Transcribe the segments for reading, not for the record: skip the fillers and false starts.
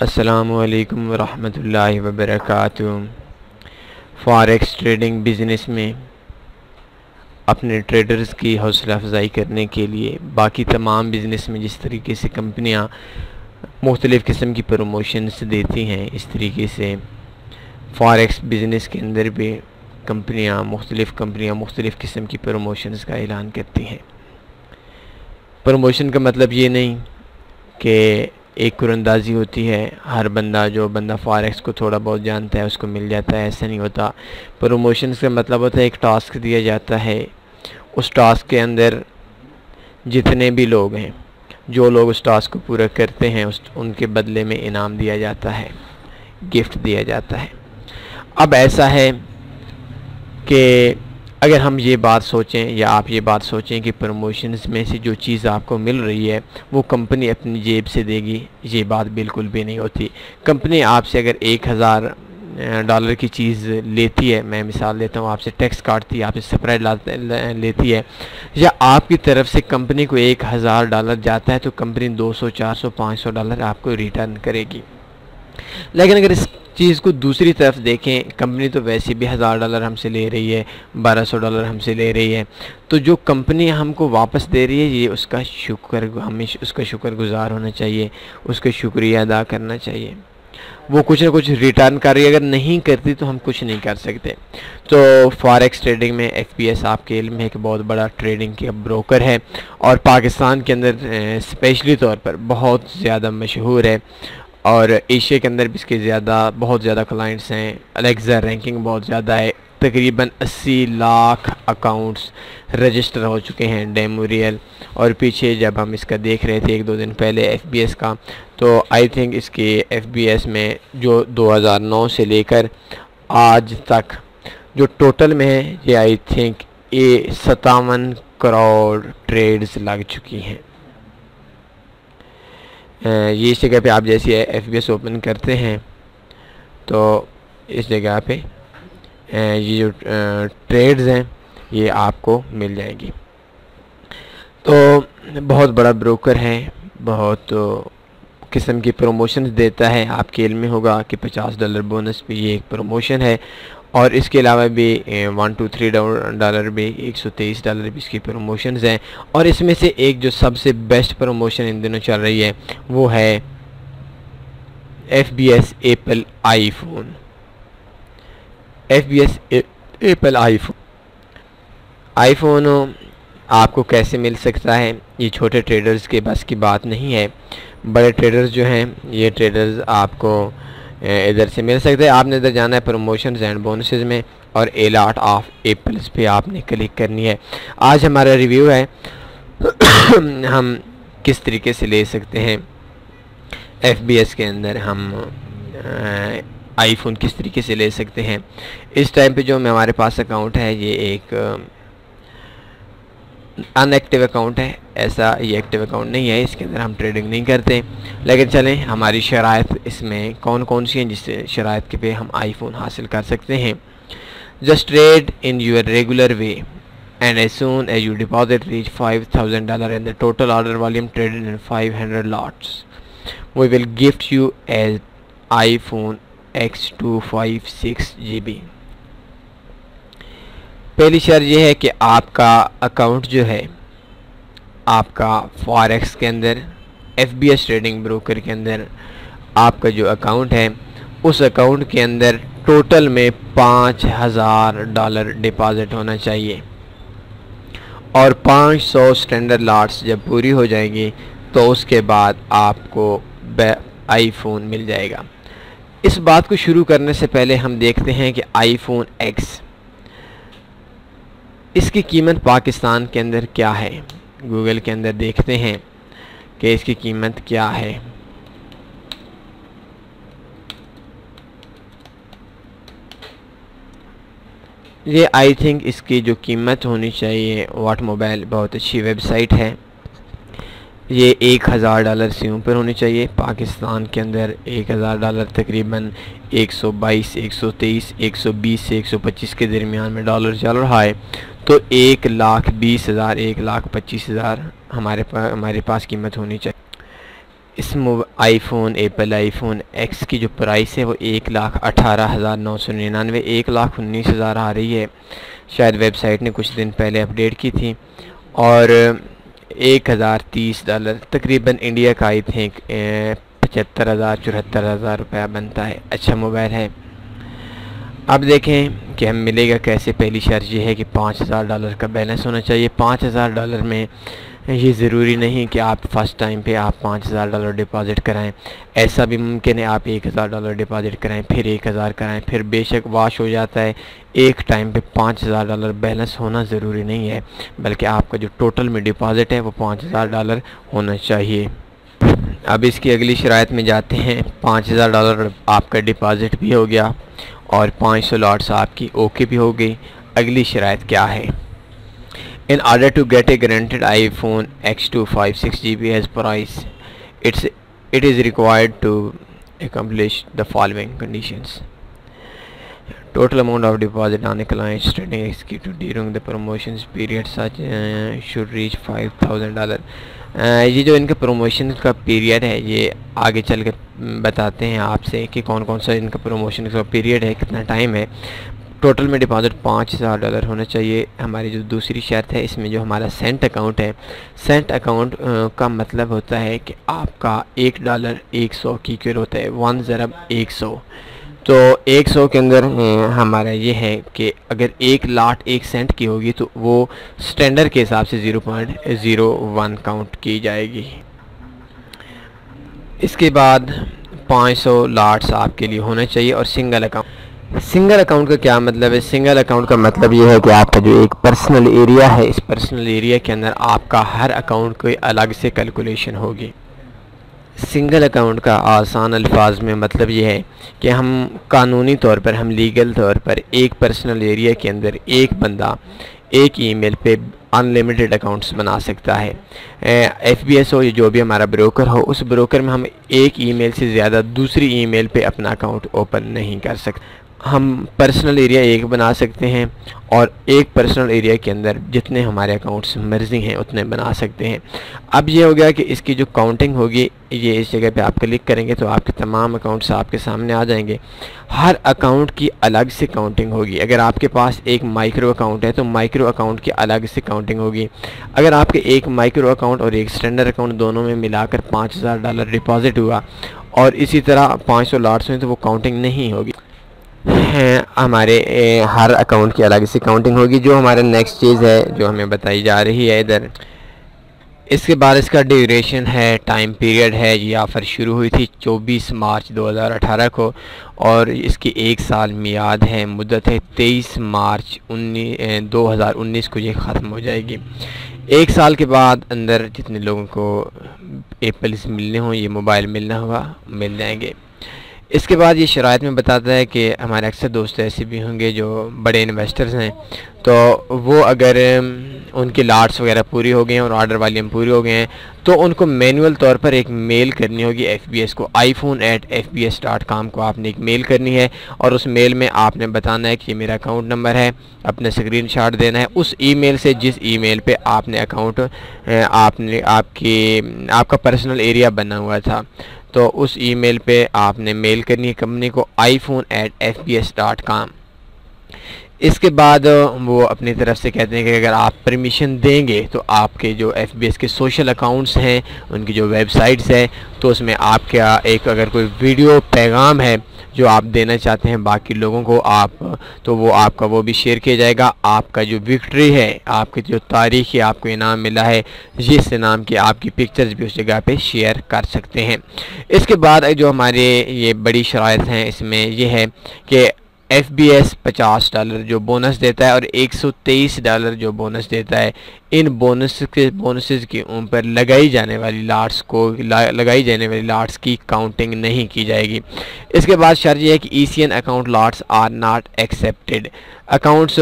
अस्सलामुअलैकुम वरहमतुल्लाहि वबरकातुहू। Forex trading business में अपने ट्रेडर्स की हौसला अफजाई करने के लिए बाकी तमाम बिज़नेस में जिस तरीके से कंपनियां मुख्तलिफ़ किस्म की प्रमोशंस देती हैं, इस तरीके से फॉरेक्स बिज़नेस के अंदर भी कंपनियां मुख्तलिफ़ किस्म की प्रमोशंस का ऐलान करती हैं। प्रमोशन का मतलब ये नहीं कि एक कुरंदाजी होती है, हर जो बंदा फॉरेक्स को थोड़ा बहुत जानता है उसको मिल जाता है, ऐसा नहीं होता। प्रमोशन का मतलब होता है एक टास्क दिया जाता है, उस टास्क के अंदर जितने भी लोग हैं, जो लोग उस टास्क को पूरा करते हैं उनके बदले में इनाम दिया जाता है, गिफ्ट दिया जाता है। अब ऐसा है कि अगर हम ये बात सोचें या आप ये बात सोचें कि प्रमोशंस में से जो चीज़ आपको मिल रही है वो कंपनी अपनी जेब से देगी, ये बात बिल्कुल भी नहीं होती। कंपनी आपसे अगर $1000 की चीज़ लेती है, मैं मिसाल देता हूँ, आपसे टैक्स काटती है, आपसे स्प्रेड लेती है, या आपकी तरफ से कंपनी को $1000 जाता है तो कंपनी $200, $400, $500 आपको रिटर्न करेगी। लेकिन अगर इस चीज़ को दूसरी तरफ देखें, कंपनी तो वैसे भी $1000 हमसे ले रही है, $1200 हमसे ले रही है, तो जो कंपनी हमको वापस दे रही है ये हमें उसका शुक्रगुजार होना चाहिए, उसका शुक्रिया अदा करना चाहिए। वो कुछ ना कुछ रिटर्न कर रही है, अगर नहीं करती तो हम कुछ नहीं कर सकते। तो फॉरेक्स ट्रेडिंग में FPS आपके इल्म है कि बहुत बड़ा ट्रेडिंग का ब्रोकर है और पाकिस्तान के अंदर स्पेशली तौर पर बहुत ज़्यादा मशहूर है और एशिया के अंदर भी इसके बहुत ज़्यादा क्लाइंट्स हैं। अलेक्सा रैंकिंग बहुत ज़्यादा है, तकरीबन 80 लाख अकाउंट्स रजिस्टर हो चुके हैं डेमो रियल। और पीछे जब हम इसका देख रहे थे 1-2 दिन पहले FBS का, तो आई थिंक इसके FBS में जो 2009 से लेकर आज तक जो टोटल में है ये आई थिंक 57 करोड़ ट्रेड्स लग चुकी हैं। ये इस जगह पे आप जैसे FBS ओपन करते हैं तो इस जगह पे ये जो ट्रेड्स हैं ये आपको मिल जाएंगी। तो बहुत बड़ा ब्रोकर है, बहुत किस्म की प्रमोशंस देता है। आपके इल्म में होगा कि $50 बोनस भी ये एक प्रमोशन है और इसके अलावा भी $123 भी, $123 भी इसकी प्रमोशंस हैं। और इसमें से एक जो सबसे बेस्ट प्रमोशन इन दिनों चल रही है वो है FBS Apple iPhone. FBS Apple iPhone आपको कैसे मिल सकता है, ये छोटे ट्रेडर्स के बस की बात नहीं है। बड़े ट्रेडर्स जो हैं, ये ट्रेडर्स आपको इधर से मिल सकते हैं। आपने इधर जाना है प्रमोशंस एंड बोनसेस में और ए लॉट ऑफ एप्पल्स पे आपने क्लिक करनी है। आज हमारा रिव्यू है हम किस तरीके से ले सकते हैं FBS के अंदर, हम आईफोन किस तरीके से ले सकते हैं। इस टाइम पे जो हमारे पास अकाउंट है ये एक अनएक्टिव अकाउंट है, ऐसा ये एक्टिव अकाउंट नहीं है, इसके अंदर हम ट्रेडिंग नहीं करते। लेकिन चलें, हमारी शराइत इसमें कौन कौन सी हैं जिससे शराइत के पे हम आईफोन हासिल कर सकते हैं। Just trade in your regular way and as soon as you deposit reach $5000 and the total order volume traded in 500 lots we will gift you as iPhone X 256 GB। पहली शर्त यह है कि आपका अकाउंट जो है, आपका फॉरेक्स के अंदर FBS ट्रेडिंग ब्रोकर के अंदर आपका जो अकाउंट है उस अकाउंट के अंदर टोटल में $5000 डिपॉजिट होना चाहिए और 500 स्टैंडर्ड लॉट्स जब पूरी हो जाएंगी तो उसके बाद आपको आईफोन मिल जाएगा। इस बात को शुरू करने से पहले हम देखते हैं कि iPhone X इसकी कीमत पाकिस्तान के अंदर क्या है। गूगल के अंदर देखते हैं कि इसकी कीमत क्या है। ये आई थिंक इसकी जो कीमत होनी चाहिए, वाट मोबाइल बहुत अच्छी वेबसाइट है, ये $1000 से ऊपर होनी चाहिए। पाकिस्तान के अंदर $1000 तकरीबन 122, 123, 120 से 125 के दरमियान में डॉलर चल रहा है। तो 1,20,000, 1,25,000 हमारे पास कीमत होनी चाहिए। इस आईफोन एप्पल आईफोन एक्स की जो प्राइस है वो 1,18,999 1,19,000 आ रही है। शायद वेबसाइट ने कुछ दिन पहले अपडेट की थी। और $1,030 तकरीबन इंडिया का आई थिंक 75,000-74,000 रुपया बनता है। अच्छा मोबाइल है। अब देखें कि हम मिलेगा कैसे। पहली शर्त ये है कि $5,000 का बैलेंस होना चाहिए। $5,000 में ये ज़रूरी नहीं कि आप फर्स्ट टाइम पे आप $5,000 डिपॉज़िट कराएं। ऐसा भी मुमकिन है आप $1,000 डिपॉज़िट कराएं, फिर 1,000 कराएं, फिर बेशक वाश हो जाता है। एक टाइम पे $5,000 बैलेंस होना ज़रूरी नहीं है, बल्कि आपका जो टोटल में डिपॉज़िट है वो $5,000 होना चाहिए। अब इसकी अगली शराइत में जाते हैं। $5,000 आपका डिपॉज़िट भी हो गया और 500 लॉट्स आपकी ओके भी हो गई। अगली शराइत क्या है? In order to get a guaranteed iPhone X2 56GB as price, it is required to accomplish the following conditions. Total amount of deposit on a client's trading executed during the promotions period such should reach $5,000. ये जो इनका promotion का period है ये आगे चल कर बताते हैं आपसे कि कौन कौन सा इनका प्रमोशन का पीरियड है, कितना टाइम है। टोटल में डिपॉज़िट $5,000 होना चाहिए। हमारी जो दूसरी शर्त है इसमें जो हमारा सेंट अकाउंट है, सेंट अकाउंट का मतलब होता है कि आपका $1 100 की कीमत है, 1 ज़रब 100। तो 100 के अंदर हमारा ये है कि अगर 1 लाट 1 सेंट की होगी तो वो स्टैंडर्ड के हिसाब से 0.01 काउंट की जाएगी। इसके बाद 500 लाट्स आपके लिए होना चाहिए। और सिंगल अकाउंट का क्या मतलब है? सिंगल अकाउंट का मतलब ये है कि आपका जो एक पर्सनल एरिया है, इस पर्सनल एरिया के अंदर आपका हर अकाउंट कोई अलग से कैलकुलेशन होगी। सिंगल अकाउंट का आसान अल्फाज में मतलब ये है कि हम कानूनी तौर पर, हम लीगल तौर पर एक पर्सनल एरिया के अंदर एक बंदा एक ईमेल पे अनलिमिटेड अकाउंट्स बना सकता है। FBS हो या जो भी हमारा ब्रोकर हो, उस ब्रोकर में हम एक ईमेल से ज़्यादा दूसरी ईमेल पे अपना अकाउंट ओपन नहीं कर सकते। हम पर्सनल एरिया एक बना सकते हैं और एक पर्सनल एरिया के अंदर जितने हमारे अकाउंट्स मर्जी हैं उतने बना सकते हैं। अब ये हो गया कि इसकी जो काउंटिंग होगी, ये इस जगह पे आप क्लिक करेंगे तो आपके तमाम अकाउंट्स आपके सामने आ जाएंगे। हर अकाउंट की अलग से काउंटिंग होगी। अगर आपके पास एक माइक्रो अकाउंट है तो माइक्रो अकाउंट की अलग से काउंटिंग होगी। अगर आपके एक माइक्रो अकाउंट और एक स्टैंडर्ड अकाउंट दोनों में मिलाकर $5,000 डिपॉजिट हुआ और इसी तरह 500 लॉट्स में, तो वो काउंटिंग नहीं होगी। हमारे हर अकाउंट की अलग से काउंटिंग होगी। जो हमारा नेक्स्ट चीज़ है जो हमें बताई जा रही है इधर, इसके बाद इसका ड्यूरेशन है, टाइम पीरियड है। ये ऑफ़र शुरू हुई थी 24 मार्च 2018 को और इसकी 1 साल मियाद है, मुद्दत है 23 मार्च 2019 को ये ख़त्म हो जाएगी। 1 साल के बाद अंदर जितने लोगों को एप्पल से मिलने हों, ये मोबाइल मिलना होगा, मिल जाएंगे। इसके बाद ये शराइत में बताता है कि हमारे अक्सर दोस्त ऐसे भी होंगे जो बड़े इन्वेस्टर्स हैं, तो वो अगर उनकी लाट्स वगैरह पूरी हो गए हैं और ऑर्डर वॉल्यूम पूरी हो गए हैं तो उनको मैनुअल तौर पर एक मेल करनी होगी FBS को। iphone@fbs.com को आपने एक मेल करनी है और उस मेल में आपने बताना है कि ये मेरा अकाउंट नंबर है, अपना स्क्रीनशॉट देना है उस ईमेल से जिस ईमेल पे आपने अकाउंट आपका पर्सनल एरिया बना हुआ था। तो उस ईमेल पे आपने मेल करनी है कंपनी को iphone@fbs.com। इसके बाद वो अपनी तरफ से कहते हैं कि अगर आप परमिशन देंगे तो आपके जो FBS के सोशल अकाउंट्स हैं, उनकी जो वेबसाइट्स है, तो उसमें आपका एक अगर कोई वीडियो पैगाम है जो आप देना चाहते हैं बाकी लोगों को, तो वो आपका वो भी शेयर किया जाएगा। आपका जो विक्ट्री है, आपकी जो तारीख़ है, आपको इनाम मिला है, जिस इनाम की आपकी पिक्चर्स भी उस जगह पे शेयर कर सकते हैं। इसके बाद जो हमारे ये बड़ी शराइत हैं इसमें यह है कि FBS $50 जो बोनस देता है और $123 जो बोनस देता है। इन बोनसेस के ऊपर लगाई जाने वाली लाट्स की काउंटिंग नहीं की जाएगी। इसके बाद शर्त यह है कि ECN account lots are not accepted. Accounts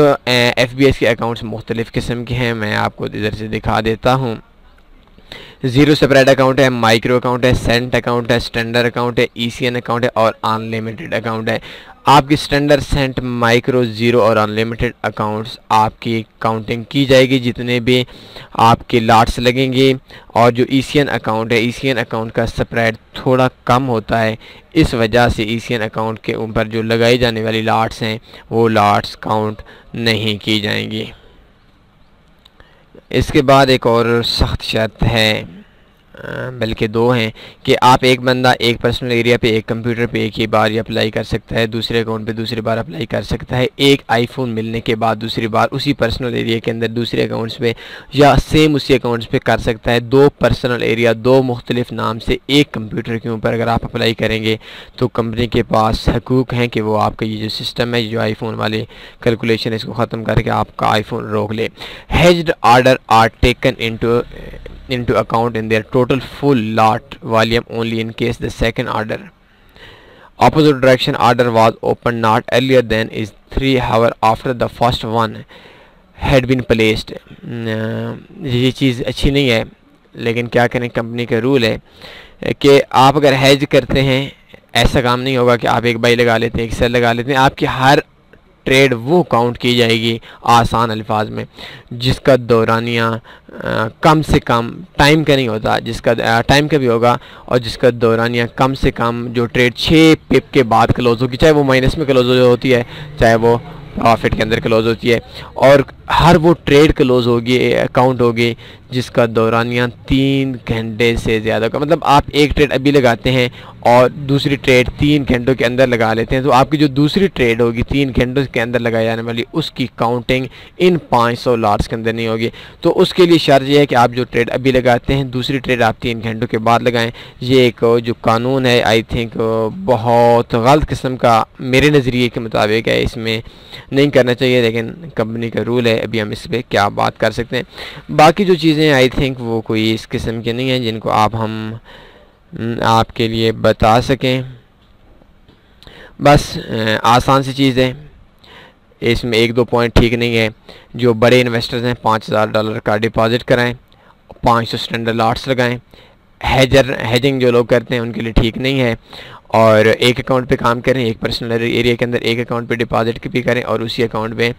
FBS के अकाउंट्स मुख्तलिफ़ किस्म के हैं, मैं आपको इधर से दिखा देता हूँ। ज़ीरो सेपरेट अकाउंट है, माइक्रो अकाउंट है, सेंट अकाउंट है, स्टैंडर्ड अकाउंट है, ECN अकाउंट है और अनलिमिटेड अकाउंट है। आपकी स्टैंडर्ड, सेंट, माइक्रो, ज़ीरो और अनलिमिटेड अकाउंट्स आपकी काउंटिंग की जाएगी जितने भी आपके लाट्स लगेंगे। और जो ईसीएन अकाउंट है, ईसीएन अकाउंट का स्प्रेड थोड़ा कम होता है, इस वजह से ईसीएन अकाउंट के ऊपर जो लगाई जाने वाली लाट्स हैं वो लाट्स काउंट नहीं की जाएंगी। इसके बाद एक और सख्त शर्त है, बल्कि दो हैं, कि आप एक बंदा एक पर्सनल एरिया पे एक कंप्यूटर पे एक ही बार ही अप्लाई कर सकता है, दूसरे अकाउंट पे दूसरी बार अप्लाई कर सकता है। एक आईफोन मिलने के बाद दूसरी बार उसी पर्सनल एरिया के अंदर दूसरे अकाउंट्स पे या सेम उसी अकाउंट्स पे कर सकता है। दो पर्सनल एरिया दो मुख्तलिफ नाम से एक कंप्यूटर के ऊपर अगर आप अप्लाई करेंगे तो कंपनी के पास हकूक़ हैं कि वो आपका ये जो सिस्टम है, जो आईफोन वाले कैलकुलेशन, इसको ख़त्म करके आपका आईफोन रोक ले। Hedged order are taken into account in their total full lot volume only in case the second order opposite direction order was opened not earlier than is 3 hours after the first one had been placed। ये चीज़ अच्छी नहीं है, लेकिन क्या करें, company का rule है कि आप अगर हैज करते हैं, ऐसा काम नहीं होगा कि आप एक बाई लगा लेते हैं, एक सेल लगा लेते हैं। आपकी हर ट्रेड वो काउंट की जाएगी आसान अल्फाज में जिसका दौरानिया कम से कम टाइम का नहीं होता, जिसका टाइम का भी होगा, और जिसका दौरानिया कम से कम जो ट्रेड 6 पिप के बाद क्लोज होगी, चाहे वो माइनस में क्लोज होती है चाहे वो प्रॉफिट के अंदर क्लोज होती है, और हर वो ट्रेड क्लोज होगी, अकाउंट होगी जिसका दौरानिया 3 घंटे से ज़्यादा का। मतलब आप एक ट्रेड अभी लगाते हैं और दूसरी ट्रेड 3 घंटों के अंदर लगा लेते हैं, तो आपकी जो दूसरी ट्रेड होगी 3 घंटों के अंदर लगाई जाने वाली, उसकी काउंटिंग इन 500 लॉट्स के अंदर नहीं होगी। तो उसके लिए शर्त यह है कि आप जो ट्रेड अभी लगाते हैं दूसरी ट्रेड आप 3 घंटों के बाद लगाएं। ये एक जो कानून है आई थिंक बहुत गलत किस्म का मेरे नज़रिए के मुताबिक है, इसमें नहीं करना चाहिए, लेकिन कंपनी का रूल है, अभी हम इस पर क्या बात कर सकते हैं। बाकी जो चीज़ें आई थिंक वो कोई इस किस्म की नहीं हैं जिनको हम आपके लिए बता सकें। बस आसान सी चीज़ है, इसमें 1-2 पॉइंट ठीक नहीं है। जो बड़े इन्वेस्टर्स हैं $5000 का डिपॉजिट कराएं, 500 स्टैंडर्ड लॉट्स लगाएं। हेजिंग जो लोग करते हैं उनके लिए ठीक नहीं है, और एक अकाउंट पे काम करें, एक पर्सनल एरिया के अंदर एक अकाउंट पे डिपॉजिट भी करें और उसी अकाउंट पे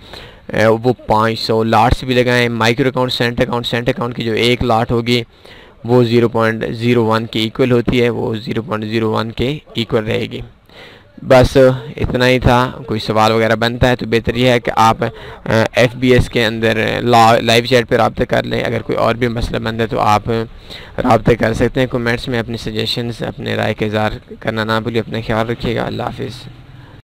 वो 500 लाट्स भी लगाएं। माइक्रो अकाउंट, सेंट अकाउंट की जो एक लाट होगी वो 0.01 के इक्वल होती है, वो 0.01 के इक्वल रहेगी। बस इतना ही था। कोई सवाल वगैरह बनता है तो बेहतर यह है कि आप FBS के अंदर लाइव चैट पर रब्ता कर लें। अगर कोई और भी मसला बनता है तो आप रब्ता कर सकते हैं। कमेंट्स में अपनी सजेशंस, अपने राय का इज़हार करना ना भूलिए। अपना ख्याल रखिएगा। अल्लाह हाफिज़।